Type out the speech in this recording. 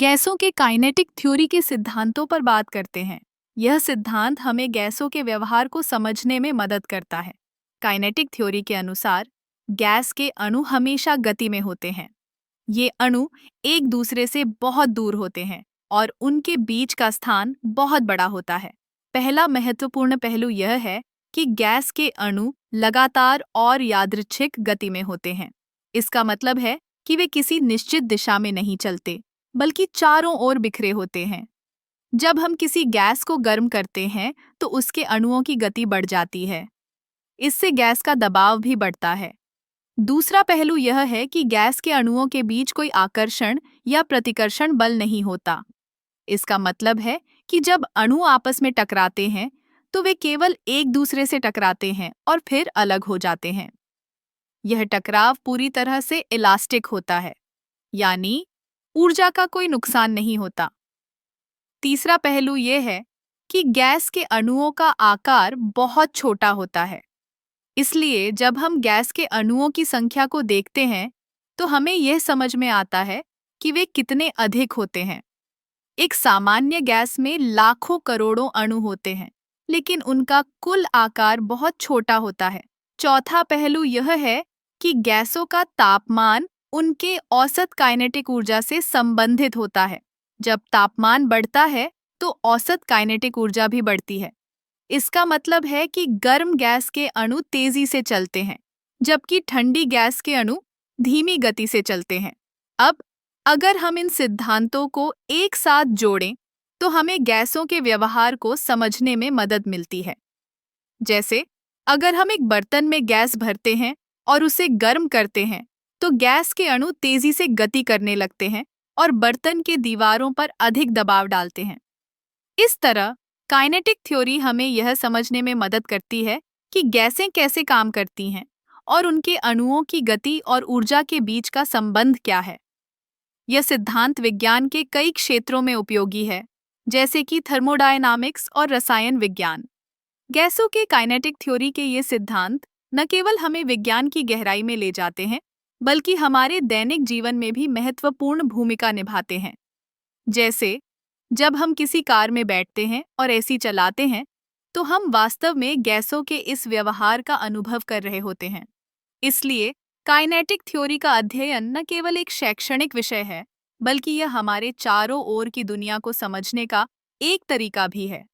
गैसों के kinetic theory के सिद्धांतों पर बात करते हैं। यह सिद्धांत हमें गैसों के व्यवहार को समझने में मदद करता है। काइनेटिक थ्योरी के अनुसार गैस के अणु हमेशा गति में होते हैं। ये अणु एक दूसरे से बहुत दूर होते हैं और उनके बीच का स्थान बहुत बड़ा होता है। पहला महत्वपूर्ण पहलू यह है कि गैस के अणु लगातार और यादृच्छिक गति में होते हैं। इसका मतलब है कि वे किसी निश्चित दिशा में नहीं चलते, बल्कि चारों ओर बिखरे होते हैं। जब हम किसी गैस को गर्म करते हैं तो उसके अणुओं की गति बढ़ जाती है। इससे गैस का दबाव भी बढ़ता है। दूसरा पहलू यह है कि गैस के अणुओं के बीच कोई आकर्षण या प्रतिकर्षण बल नहीं होता। इसका मतलब है कि जब अणु आपस में टकराते हैं तो वे केवल एक दूसरे से टकराते हैं और फिर अलग हो जाते हैं। यह टकराव पूरी तरह से इलास्टिक होता है, यानी ऊर्जा का कोई नुकसान नहीं होता। तीसरा पहलू यह है कि गैस के अणुओं का आकार बहुत छोटा होता है। इसलिए जब हम गैस के अणुओं की संख्या को देखते हैं तो हमें यह समझ में आता है कि वे कितने अधिक होते हैं। एक सामान्य गैस में लाखों करोड़ों अणु होते हैं, लेकिन उनका कुल आकार बहुत छोटा होता है। चौथा पहलू यह है कि गैसों का तापमान उनके औसत काइनेटिक ऊर्जा से संबंधित होता है। जब तापमान बढ़ता है तो औसत काइनेटिक ऊर्जा भी बढ़ती है। इसका मतलब है कि गर्म गैस के अणु तेजी से चलते हैं, जबकि ठंडी गैस के अणु धीमी गति से चलते हैं। अब अगर हम इन सिद्धांतों को एक साथ जोड़ें तो हमें गैसों के व्यवहार को समझने में मदद मिलती है। जैसे अगर हम एक बर्तन में गैस भरते हैं और उसे गर्म करते हैं तो गैस के अणु तेजी से गति करने लगते हैं और बर्तन के दीवारों पर अधिक दबाव डालते हैं। इस तरह काइनेटिक थ्योरी हमें यह समझने में मदद करती है कि गैसें कैसे काम करती हैं और उनके अणुओं की गति और ऊर्जा के बीच का संबंध क्या है। यह सिद्धांत विज्ञान के कई क्षेत्रों में उपयोगी है, जैसे कि थर्मोडायनामिक्स और रसायन विज्ञान। गैसों के काइनेटिक थ्योरी के ये सिद्धांत न केवल हमें विज्ञान की गहराई में ले जाते हैं, बल्कि हमारे दैनिक जीवन में भी महत्वपूर्ण भूमिका निभाते हैं। जैसे जब हम किसी कार में बैठते हैं और एसी चलाते हैं, तो हम वास्तव में गैसों के इस व्यवहार का अनुभव कर रहे होते हैं। इसलिए काइनेटिक थ्योरी का अध्ययन न केवल एक शैक्षणिक विषय है, बल्कि यह हमारे चारों ओर की दुनिया को समझने का एक तरीका भी है।